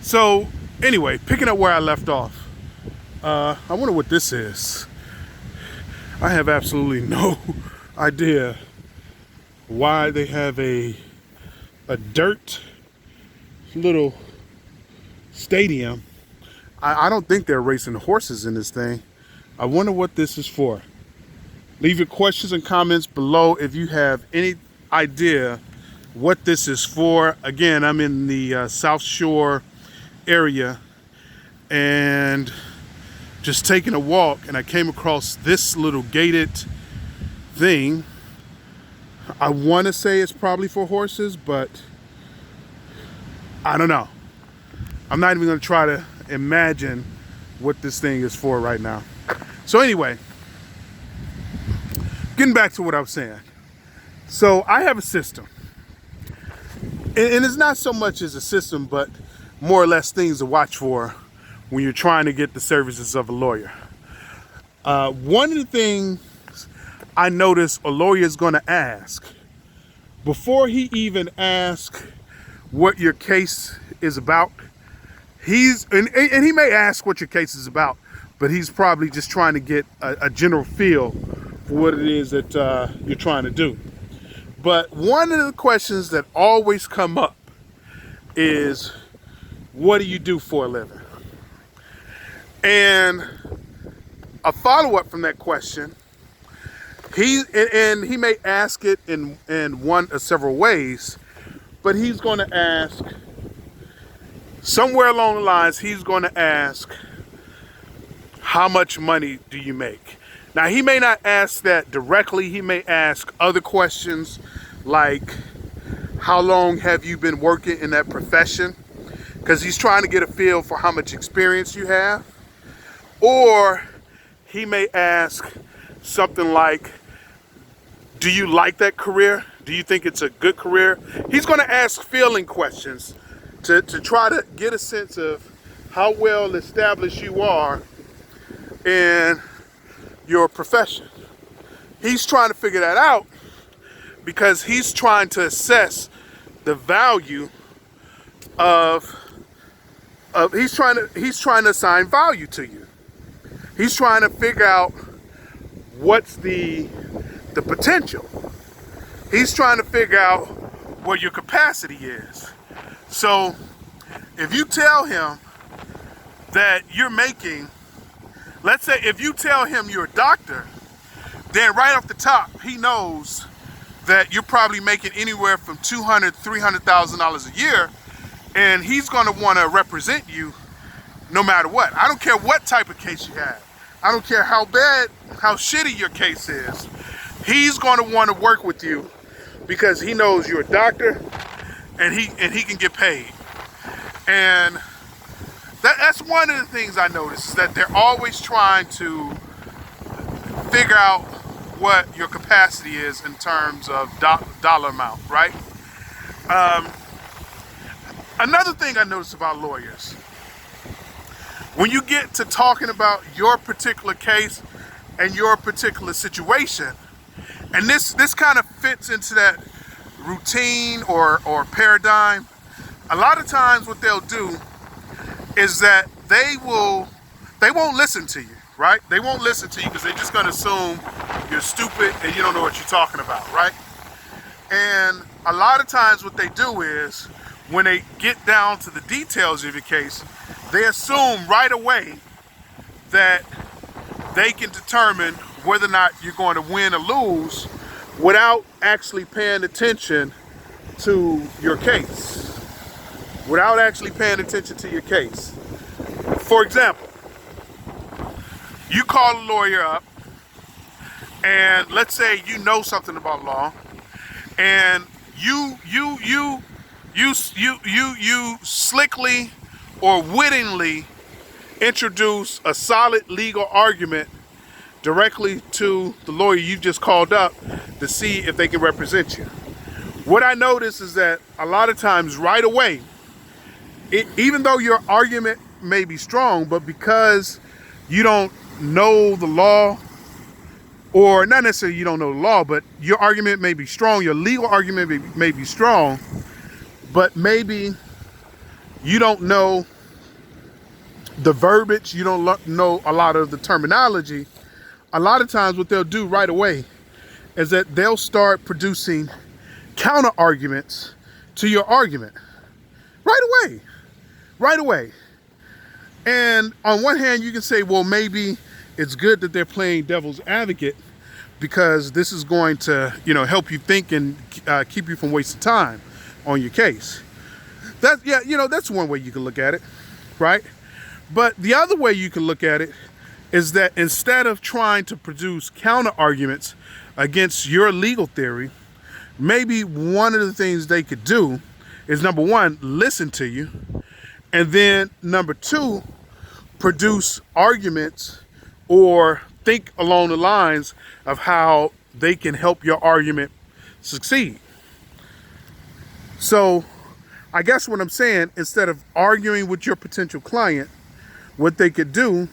So anyway, picking up where I left off, I wonder what this is. I have absolutely no idea why they have a dirt little stadium. I don't think they're racing horses in this thing. I wonder what this is for. Leave your questions and comments below if you have any idea what this is for. Again, I'm in the South Shore area and just taking a walk, and I came across this little gated thing. I want to say it's probably for horses, but I don't know. I'm not even going to try to imagine what this thing is for right now. So anyway, getting back to what I was saying. So I have a system. And it's not so much as a system, but more or less things to watch for when you're trying to get the services of a lawyer. One of the things I notice a lawyer is going to ask, before he even asks what your case is about, and he may ask what your case is about, but he's probably just trying to get a general feel for what it is that you're trying to do. But one of the questions that always come up is, what do you do for a living? And a follow-up from that question, he may ask it in one of several ways, but he's going to ask, somewhere along the lines, he's going to ask, how much money do you make? Now, he may not ask that directly. He may ask other questions like, how long have you been working in that profession? Because he's trying to get a feel for how much experience you have. Or he may ask something like, do you like that career? Do you think it's a good career? He's going to ask feeling questions to try to get a sense of how well established you are in your profession. He's trying to figure that out because he's trying to assess the value of he's trying to assign value to you. He's trying to figure out what's the potential. He's trying to figure out what your capacity is. So if you tell him that you're making, let's say if you tell him you're a doctor, then right off the top, he knows that you're probably making anywhere from $200,000, $300,000 a year, and he's going to want to represent you no matter what. I don't care what type of case you have. I don't care how bad, how shitty your case is. He's going to want to work with you because he knows you're a doctor and he can get paid. And that's one of the things I notice, is that they're always trying to figure out what your capacity is in terms of dollar amount, right? Another thing I notice about lawyers, when you get to talking about your particular case and your particular situation, and this kind of fits into that routine or paradigm, a lot of times what they'll do is that they won't listen to you, right? They won't listen to you because they're just going to assume you're stupid and you don't know what you're talking about, right? And a lot of times what they do is, when they get down to the details of your case, they assume right away that they can determine whether or not you're going to win or lose without actually paying attention to your case. Without actually paying attention to your case. For example, you call a lawyer up, and let's say you know something about law, and you slickly or wittingly introduce a solid legal argument directly to the lawyer you just called up to see if they can represent you. What I notice is that a lot of times right away, even though your argument may be strong, but because you don't know the law, or not necessarily you don't know the law, but your argument may be strong, your legal argument may be strong, but maybe you don't know the verbiage, you don't know a lot of the terminology, a lot of times what they'll do right away is that they'll start producing counter arguments to your argument right away. And on one hand, you can say, well, maybe it's good that they're playing devil's advocate because this is going to, help you think and keep you from wasting time on your case. That's one way you can look at it, right? But the other way you can look at it is that instead of trying to produce counter arguments against your legal theory, maybe one of the things they could do is, number one, listen to you, and then number two, produce arguments or think along the lines of how they can help your argument succeed. So I guess what I'm saying, instead of arguing with your potential client, what they could do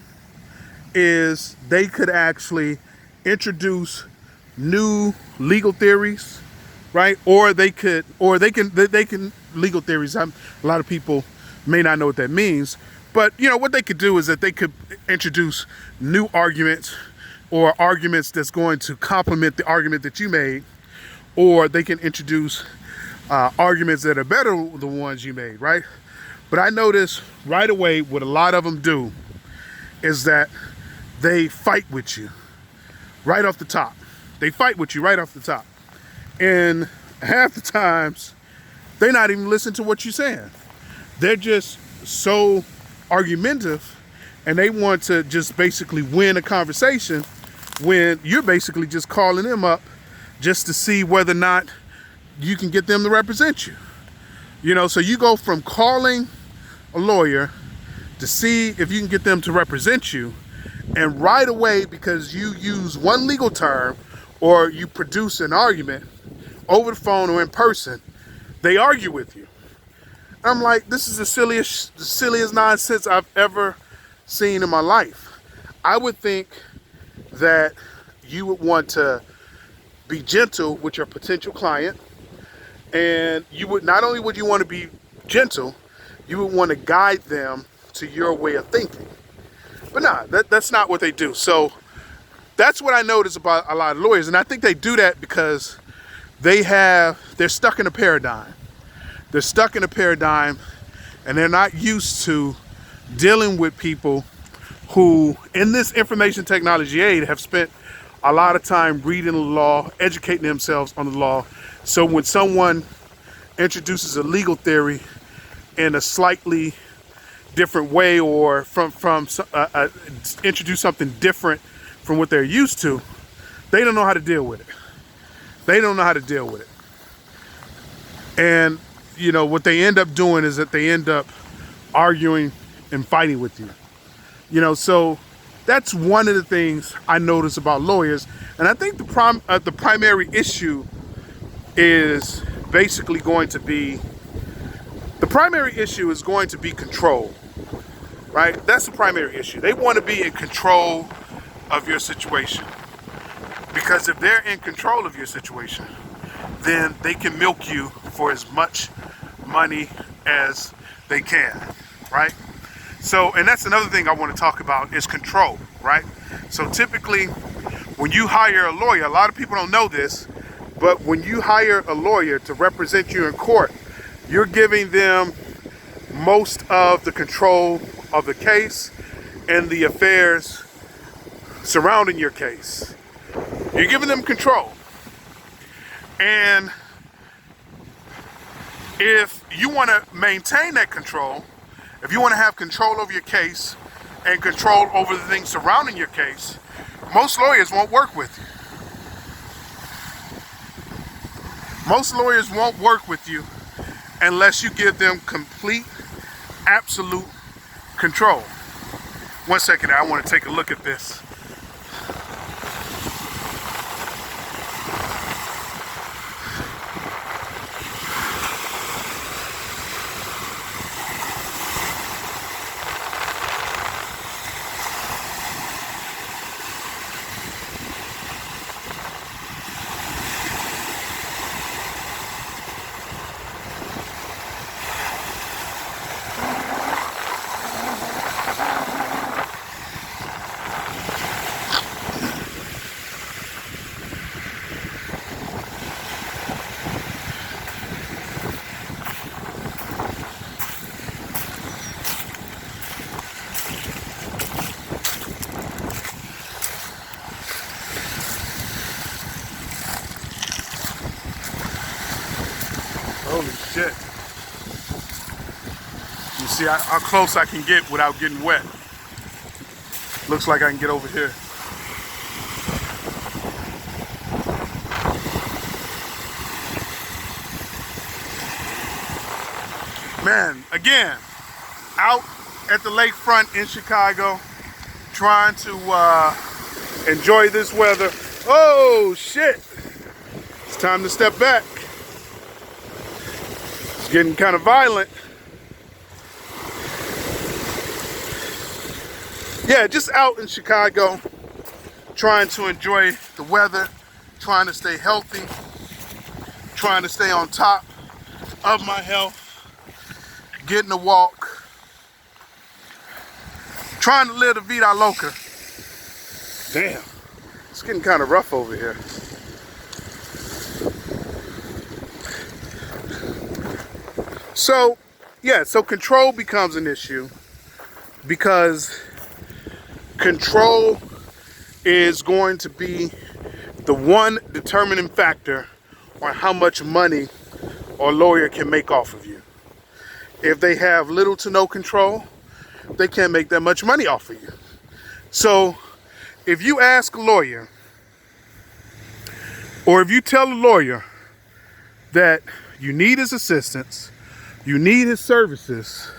is they could actually introduce new legal theories, right? Or they can legal theories. A lot of people may not know what that means, but what they could do is that they could introduce new arguments or arguments that's going to complement the argument that you made, or they can introduce arguments that are better than the ones you made, right? But I notice right away what a lot of them do is that they fight with you right off the top. They fight with you right off the top. And half the times, they're not even listening to what you're saying. They're just so argumentative, and they want to just basically win a conversation when you're basically just calling them up just to see whether or not you can get them to represent you. So you go from calling a lawyer to see if you can get them to represent you, and right away, because you use one legal term or you produce an argument over the phone or in person, they argue with you. I'm like, this is the silliest nonsense I've ever seen in my life. I would think that you would want to be gentle with your potential client, and you would not only would you want to be gentle, you would want to guide them to your way of thinking. But nah, that's not what they do. So that's what I notice about a lot of lawyers, and I think they do that because they're stuck in a paradigm. They're stuck in a paradigm, and they're not used to dealing with people who, in this information technology age, have spent a lot of time reading the law, educating themselves on the law. So when someone introduces a legal theory in a slightly different way, or introduce something different from what they're used to, they don't know how to deal with it. And what they end up doing is that they end up arguing and fighting with you. So that's one of the things I notice about lawyers. And I think the primary issue is basically going to be control, right? That's the primary issue. They want to be in control of your situation, because if they're in control of your situation, then they can milk you for as much money as they can, right? So, and that's another thing I want to talk about is control, right? So typically when you hire a lawyer, a lot of people don't know this, but when you hire a lawyer to represent you in court, you're giving them most of the control of the case and the affairs surrounding your case. You're giving them control. And if you want to maintain that control, if you want to have control over your case and control over the things surrounding your case, most lawyers won't work with you. Most lawyers won't work with you unless you give them complete, absolute control. One second, I want to take a look at this. You see how close I can get without getting wet. Looks like I can get over here. Man, again, out at the lakefront in Chicago, trying to enjoy this weather. Oh shit! It's time to step back. It's getting kind of violent. Yeah, just out in Chicago, trying to enjoy the weather, trying to stay healthy, trying to stay on top of my health, getting a walk, trying to live the vida loca. Damn, it's getting kind of rough over here. So, yeah, so control becomes an issue because control is going to be the one determining factor on how much money a lawyer can make off of you. If they have little to no control, they can't make that much money off of you. So if you ask a lawyer, or if you tell a lawyer that you need his assistance, you need his services,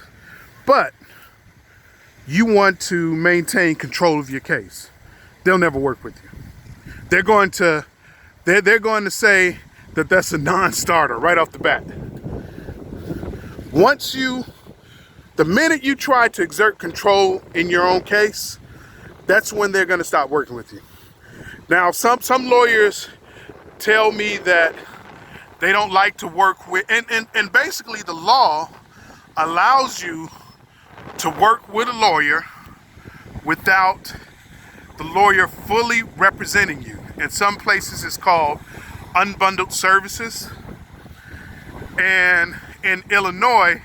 but you want to maintain control of your case, they'll never work with you. They're going to say that that's a non-starter right off the bat. The minute you try to exert control in your own case, that's when they're going to stop working with you. Now, some lawyers tell me that they don't like to work with, and basically the law allows you to work with a lawyer without the lawyer fully representing you. In some places it's called unbundled services. And in Illinois,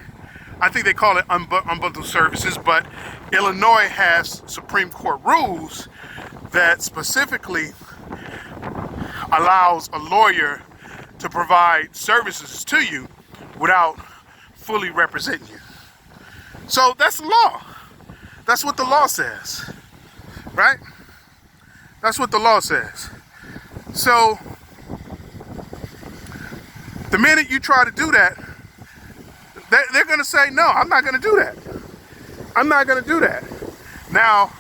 I think they call it unbundled services, but Illinois has Supreme Court rules that specifically allows a lawyer to provide services to you without fully representing you. So that's the law. That's what the law says, right? That's what the law says. So the minute you try to do that, they're going to say, no, I'm not going to do that. I'm not going to do that. Now,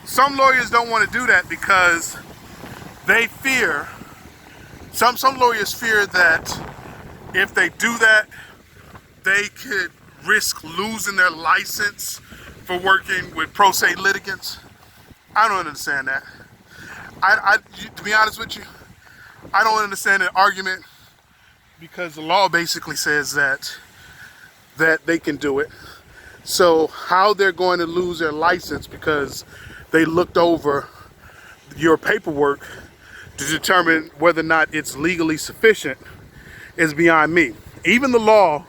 some lawyers don't want to do that because they fear, some lawyers fear that if they do that, they could risk losing their license for working with pro se litigants. I don't understand that. To be honest with you, I don't understand that argument because the law basically says that they can do it. So how they're going to lose their license because they looked over your paperwork to determine whether or not it's legally sufficient is beyond me. Even the law,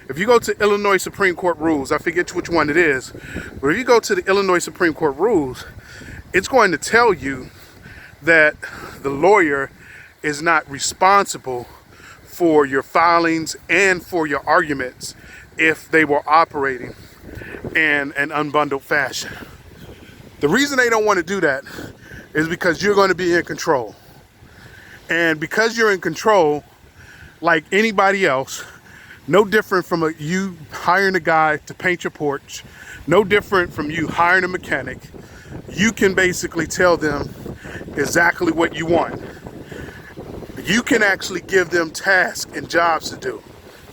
if you go to Illinois Supreme Court rules, I forget which one it is, but if you go to the Illinois Supreme Court rules, it's going to tell you that the lawyer is not responsible for your filings and for your arguments if they were operating in an unbundled fashion. The reason they don't want to do that is because you're going to be in control. And because you're in control, like anybody else, no different from you hiring a guy to paint your porch, no different from you hiring a mechanic, you can basically tell them exactly what you want. You can actually give them tasks and jobs to do,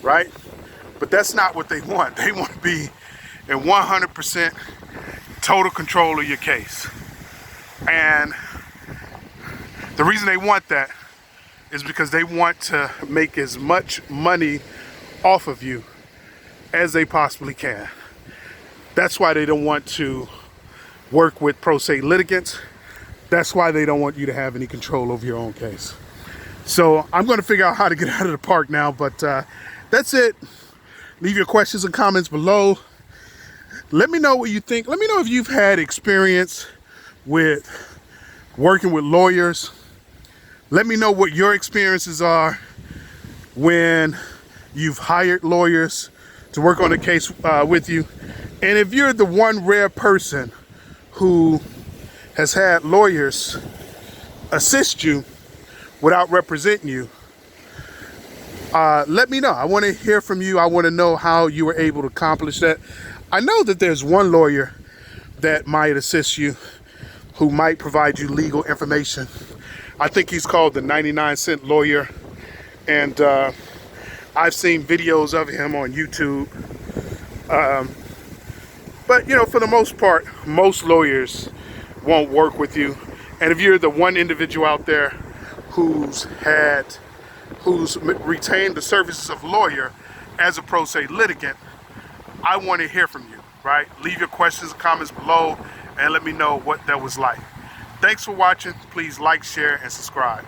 right? But that's not what they want. They want to be in 100% total control of your case. And the reason they want that is because they want to make as much money off of you as they possibly can. That's why they don't want to work with pro se litigants. That's why they don't want you to have any control over your own case. So I'm going to figure out how to get out of the park now, but that's it. Leave your questions and comments below. Let me know what you think. Let me know if you've had experience with working with lawyers. Let me know what your experiences are when you've hired lawyers to work on a case with you. And if you're the one rare person who has had lawyers assist you without representing you, let me know. I want to hear from you. I want to know how you were able to accomplish that. I know that there's one lawyer that might assist you, who might provide you legal information. I think he's called the 99-cent lawyer, and I've seen videos of him on YouTube. But you know, for the most part, most lawyers won't work with you. And if you're the one individual out there who's retained the services of a lawyer as a pro se litigant, I want to hear from you, right? Leave your questions and comments below and let me know what that was like. Thanks for watching. Please like, share, and subscribe.